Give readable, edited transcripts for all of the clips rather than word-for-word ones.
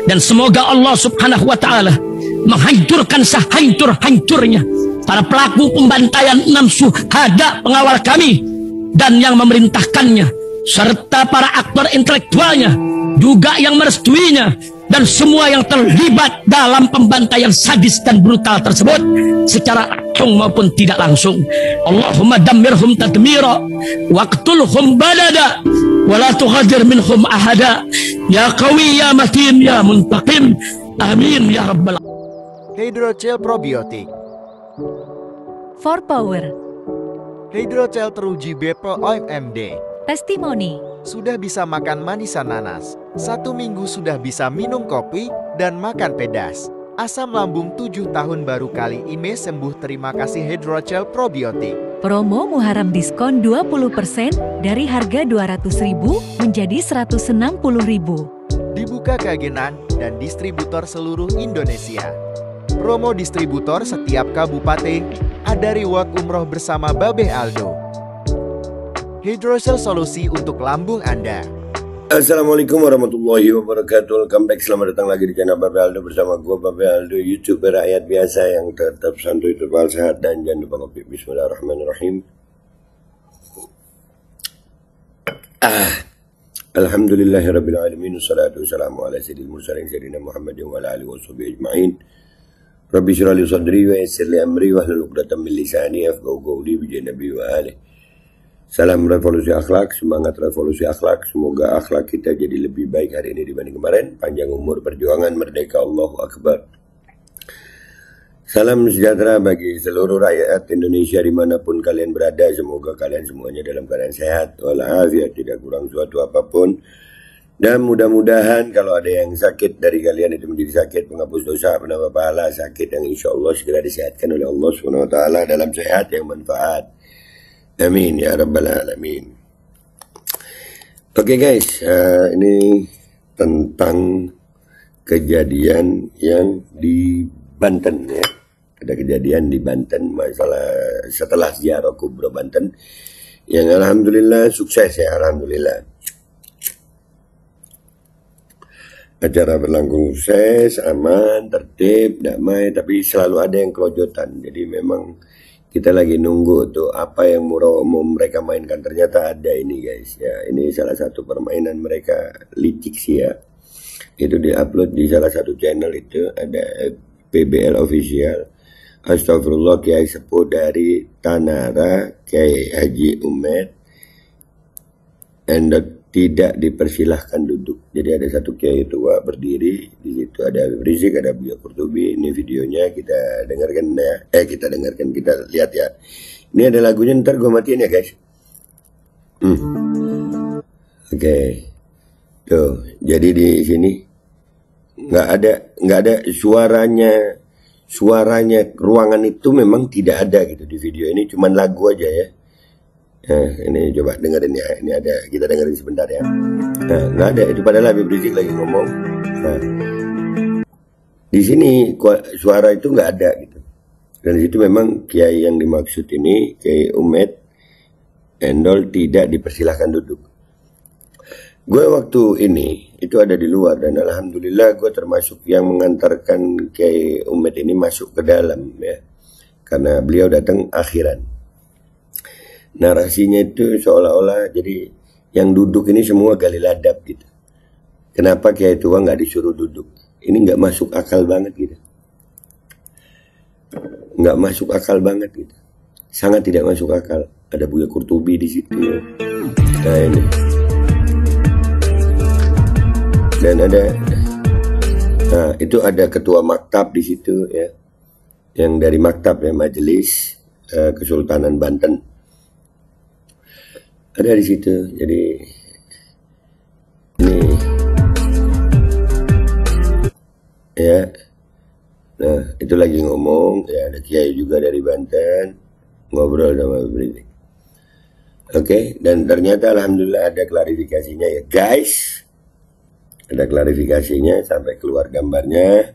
Dan semoga Allah subhanahu wa ta'ala menghancurkan sehancur-hancurnya para pelaku pembantaian 6 syuhada pengawal kami dan yang memerintahkannya, serta para aktor intelektualnya juga yang merestuinya, dan semua yang terlibat dalam pembantaian sadis dan brutal tersebut secara langsung maupun tidak langsung. Allahumma dammirhum tadmira waqtulhum balada wala tughadir minhum ahada ya qawi ya matin ya muntaqim amin ya rabbal alamin. Hydrocell probiotik For Power. Hydrocell teruji BPOM OMD. Testimoni. Sudah bisa makan manisan nanas, 1 minggu sudah bisa minum kopi dan makan pedas. Asam lambung 7 tahun baru kali ini sembuh. Terima kasih Hydrocell probiotik. Promo Muharram diskon 20% dari harga 200.000 menjadi 160.000. Dibuka ke agenan dan distributor seluruh Indonesia. Promo distributor setiap kabupaten. Ada reward umroh bersama Babe Aldo. Hydrocell solusi untuk lambung Anda. Assalamualaikum warahmatullahi wabarakatuh. Welcome back, selamat datang lagi di channel Babe Aldo bersama gue Babe Aldo, YouTuber rakyat biasa yang tetap santuy, terpal sehat, dan jangan lupa kopi. Bismillahirrahmanirrahim. Alhamdulillahirabbil alamin, wassalatu wassalamu ala sayyidil mursalin sayyidina Muhammadin wa ala alihi washabihi ajma'in. Rabbi shrah li sadri wa yassir li amri wahlul 'uqdatam min lisani yafqahu qawli bi nabi wa alihi. Salam revolusi akhlak, semangat revolusi akhlak. Semoga akhlak kita jadi lebih baik hari ini dibanding kemarin. Panjang umur, perjuangan, merdeka, Allahu Akbar. Salam sejahtera bagi seluruh rakyat Indonesia dimanapun kalian berada. Semoga kalian semuanya dalam keadaan sehat walafiat, tidak kurang suatu apapun. Dan mudah-mudahan kalau ada yang sakit dari kalian itu menjadi sakit, menghapus dosa, menambah pahala, sakit yang insya Allah segera disehatkan oleh Allah SWT dalam sehat yang manfaat. Amin ya rabbal alamin. Oke guys, ini tentang kejadian yang di Banten ya. Ada kejadian di Banten, masalah setelah ziarah kubro Banten yang alhamdulillah sukses ya, alhamdulillah. Acara berlangsung sukses, aman, tertib, damai, tapi selalu ada yang kelojotan. Jadi memang kita lagi nunggu tuh apa yang mau mereka mainkan. Ternyata ada ini guys ya. Ini salah satu permainan mereka, licik sih ya. Itu diupload di salah satu channel itu, ada PBL official. Astagfirullah, Kiai Sepuh dari Tanara, Kiai Haji Umed, and tidak dipersilahkan duduk. Jadi ada satu kiai tua berdiri di situ, ada Rizik, ada Buya Qurtubi. Ini videonya kita dengarkan ya. Kita lihat ya. Ini ada lagunya, ntar gue matiin ya guys. Oke. Tuh, jadi di sini nggak ada suaranya ruangan itu memang tidak ada gitu di video ini, cuman lagu aja ya. Nah, ini coba dengerin ya. Ini ada, kita dengerin sebentar ya. Nah, nggak ada, itu padahal Habib Rizik lagi ngomong. Nah, di sini suara itu nggak ada gitu. Dan di situ memang kiai yang dimaksud ini, Kiai Umed Endol, tidak dipersilahkan duduk. Gue waktu ini itu ada di luar dan alhamdulillah gue termasuk yang mengantarkan Kiai Umed ini masuk ke dalam ya. Karena beliau datang akhiran. Narasinya itu seolah-olah jadi yang duduk ini semua gali ladap gitu. Kenapa Kiai tua nggak disuruh duduk? Ini nggak masuk akal banget gitu. Nggak masuk akal banget gitu. Sangat tidak masuk akal. Ada Buya Qurtubi di situ ya. Nah ini. Dan ada, nah itu ada ketua maktab di situ ya. Yang dari maktab ya, Majelis Kesultanan Banten. Ada di situ, jadi ini ya. Nah itu lagi ngomong ya, ada kiai juga dari Banten ngobrol sama Rizik. Oke, dan ternyata alhamdulillah ada klarifikasinya ya guys. Ada klarifikasinya sampai keluar gambarnya.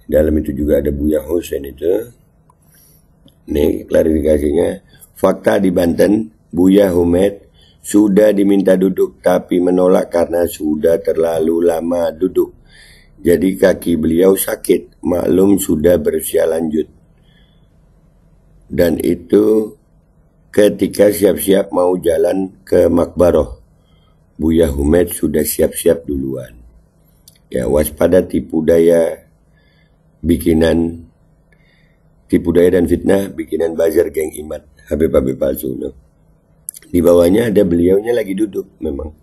Dalam itu juga ada Buya Hussein itu. Nih klarifikasinya. Fakta di Banten, Buya Umed sudah diminta duduk tapi menolak karena sudah terlalu lama duduk. Jadi kaki beliau sakit, maklum sudah berusia lanjut. Dan itu ketika siap-siap mau jalan ke Makbaroh, Buya Humed sudah siap-siap duluan. Ya, waspada tipu daya dan fitnah bikinan bazar geng Imat, Habib-habib palsu. No? Di bawahnya ada beliaunya lagi duduk memang.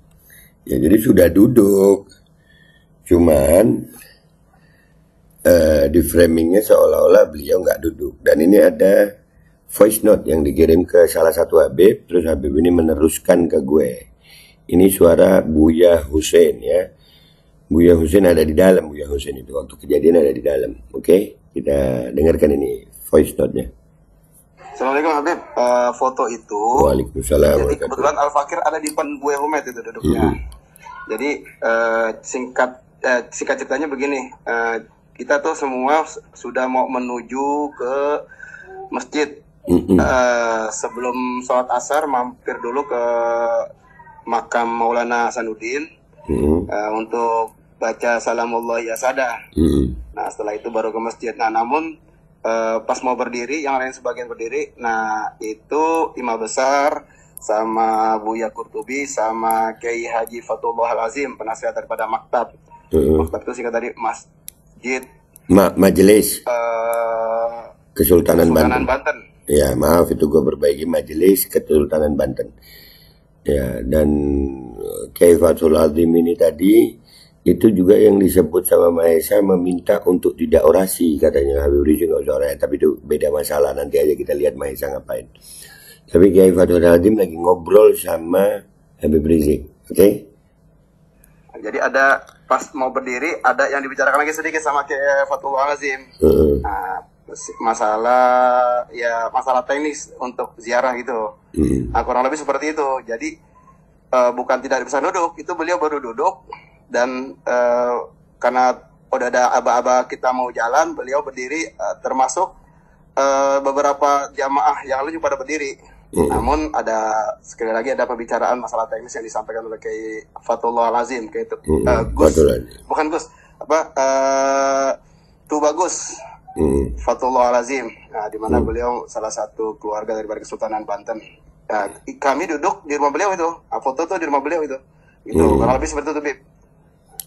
Ya, jadi sudah duduk. Cuman di framingnya seolah-olah beliau nggak duduk. Dan ini ada voice note yang dikirim ke salah satu Habib, terus Habib ini meneruskan ke gue. Ini suara Buya Hussein ya. Buya Hussein ada di dalam, Buya Hussein itu waktu kejadian ada di dalam. Oke, kita dengarkan ini voice note-nya. Assalamualaikum Habib, foto itu. Waalaikumsalam. Jadi kebetulan Al Fakir ada di depan Buya Humed itu duduknya. Jadi singkat ceritanya begini, kita tuh semua sudah mau menuju ke masjid. Sebelum sholat asar mampir dulu ke makam Maulana Hasanuddin untuk baca salamullah ya sada. Nah setelah itu baru ke masjid. Nah namun pas mau berdiri, yang lain sebagian berdiri, nah itu imam besar sama Buya Qurtubi sama Kiai Haji Fatullah Al-Azim, penasihat daripada maktab. Maktab itu singkat tadi masjid Majelis Kesultanan Banten. Ya maaf itu gue perbaiki, Majelis Kesultanan Banten. Ya, dan Kiai Fatul Azim ini tadi itu juga yang disebut sama Mahesa meminta untuk tidak orasi, katanya Habib Rizik nggak usah orasi, tapi itu beda masalah, nanti aja kita lihat Mahesa ngapain. Tapi Kiai Fatul Azim lagi ngobrol sama Habib Rizik, oke? Jadi ada pas mau berdiri ada yang dibicarakan lagi sedikit sama Kiai Fatul Azim. Nah, masalah teknis untuk ziarah gitu. Nah, kurang lebih seperti itu. Jadi bukan tidak bisa duduk, itu beliau baru duduk dan karena udah ada aba-aba kita mau jalan, beliau berdiri, termasuk beberapa jamaah yang lain juga pada berdiri. Namun sekali lagi ada pembicaraan masalah teknis yang disampaikan oleh Kiai Fatullah Al-Azim, Kiai Gus, bukan Gus, Bagus. Fatullah Al-Azim, nah, di mana beliau salah satu keluarga dari Kesultanan Banten. Nah, kami duduk di rumah beliau itu, foto tuh di rumah beliau itu. Kurang lebih seperti itu, Bib.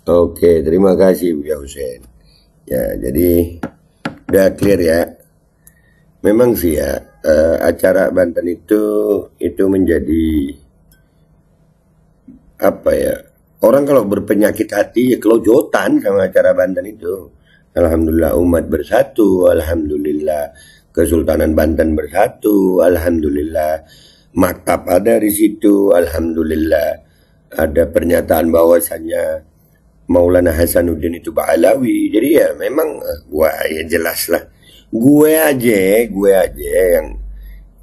Oke, terima kasih Buya Hussein. Ya, jadi udah clear ya. Memang sih ya, acara Banten itu menjadi apa ya? Orang kalau berpenyakit hati ya kelojotan sama acara Banten itu. Alhamdulillah umat bersatu, alhamdulillah Kesultanan Banten bersatu, alhamdulillah maktab ada di situ, alhamdulillah ada pernyataan bahwasannya Maulana Hasanuddin itu Ba'alawi. Jadi ya memang ya jelas lah. Gue aja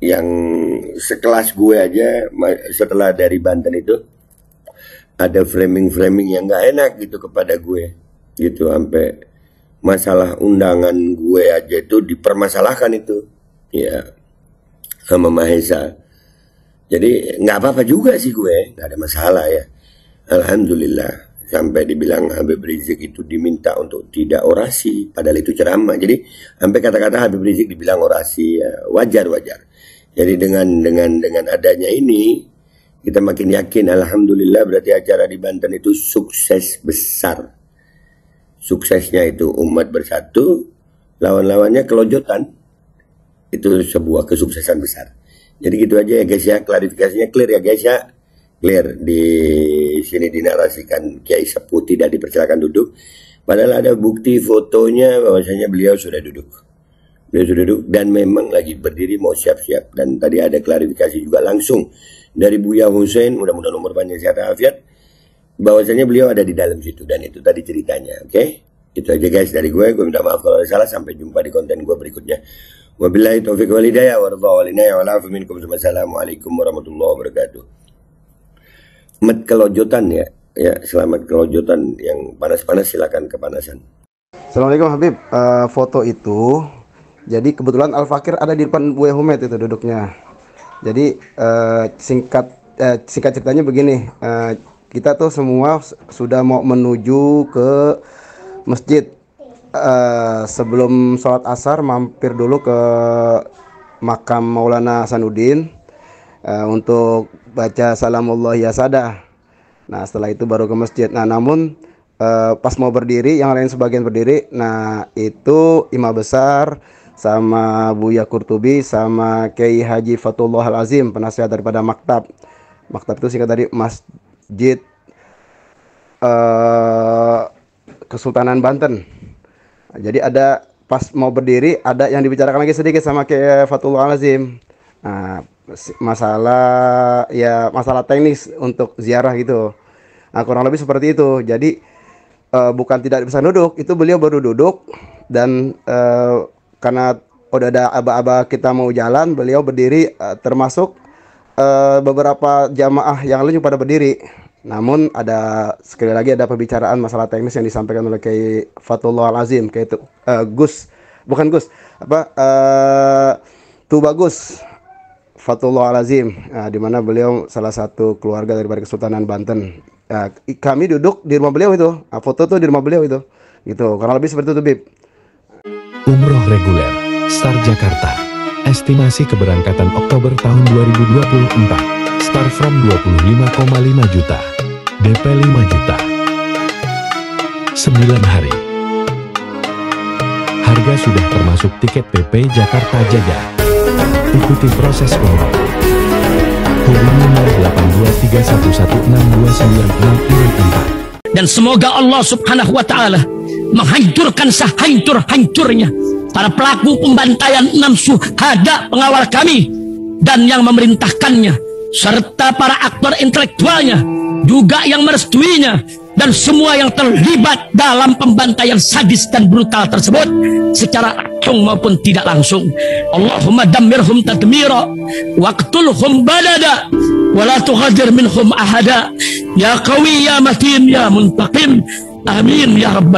yang sekelas gue aja setelah dari Banten itu ada framing yang nggak enak gitu kepada gue gitu, sampai masalah undangan gue aja itu dipermasalahkan itu ya sama Mahesa. Jadi nggak apa-apa juga sih gue, nggak ada masalah ya, alhamdulillah. Sampai dibilang Habib Rizik itu diminta untuk tidak orasi, padahal itu ceramah. Jadi sampai kata-kata Habib Rizik dibilang orasi, ya, wajar. Jadi dengan adanya ini kita makin yakin, alhamdulillah, berarti acara di Banten itu sukses besar. Suksesnya itu umat bersatu, lawan-lawannya kelojotan. Itu sebuah kesuksesan besar. Jadi gitu aja ya guys ya, klarifikasinya clear ya guys ya. Clear, di sini dinarasikan Kiai Sepuh tidak dipersilakan duduk. Padahal ada bukti fotonya bahwasanya beliau sudah duduk. Dan memang lagi berdiri mau siap-siap. Dan tadi ada klarifikasi juga langsung dari Buya Hussein, mudah-mudahan umur panjang sehat afiat, bahwasanya beliau ada di dalam situ, dan itu tadi ceritanya. Oke? Itu aja guys dari gue minta maaf kalau ada salah. Sampai jumpa di konten gue berikutnya. Wabillahi taufiq wal hidayah wa ridha wal inayah wa la'afu minkum. Wassalamualaikum warahmatullahi wabarakatuh. Selamat kelojotan ya. Ya, selamat kelojotan yang panas-panas, silakan kepanasan. Assalamualaikum Habib, foto itu jadi kebetulan Al Fakir ada di depan Buya Humed itu duduknya. Jadi singkat ceritanya begini, kita tuh semua sudah mau menuju ke masjid. Sebelum sholat asar mampir dulu ke makam Maulana Hasanuddin untuk baca Salamullah Yasadah. Nah setelah itu baru ke masjid. Nah namun pas mau berdiri, yang lain sebagian berdiri, nah itu imam besar sama Buya Qurtubi sama Kiai Haji Fatullah Al-Azim, penasihat daripada Maktab. Maktab itu singkat dari Masjid Kesultanan Banten. Jadi ada pas mau berdiri ada yang dibicarakan lagi sedikit sama Kiai Fatullah Al-Azim. Nah, masalah teknis untuk ziarah gitu. Nah, kurang lebih seperti itu. Jadi bukan tidak bisa duduk, itu beliau baru duduk dan karena udah ada aba-aba kita mau jalan, beliau berdiri, termasuk beberapa jamaah yang lain pada berdiri. Namun sekali lagi ada pembicaraan masalah teknis yang disampaikan oleh Kiai Fatullah Al-Azim, Kiai Tubagus Fatullah Al-Azim, di mana beliau salah satu keluarga dari Kesultanan Banten. Kami duduk di rumah beliau itu, foto tuh di rumah beliau itu, gitu. Kurang lebih seperti itu, Bib. Umroh reguler, Star Jakarta. Estimasi keberangkatan Oktober tahun 2024. Start from 25,5 juta. DP 5 juta. 9 hari. Harga sudah termasuk tiket PP Jakarta Jaga. Ikuti proses umroh. Hubungi 082311629664. Dan semoga Allah Subhanahu wa Ta'ala menghancurkan sehancur-hancurnya para pelaku pembantaian 6 syuhada pengawal kami dan yang memerintahkannya, serta para aktor intelektualnya juga yang merestuinya, dan semua yang terlibat dalam pembantaian sadis dan brutal tersebut secara langsung maupun tidak langsung. Allahumma dammirhum tadmira waqtulhum balada wala tughadir minhum ahada ya qawi ya matin ya muntaqim. Amin ya rabbal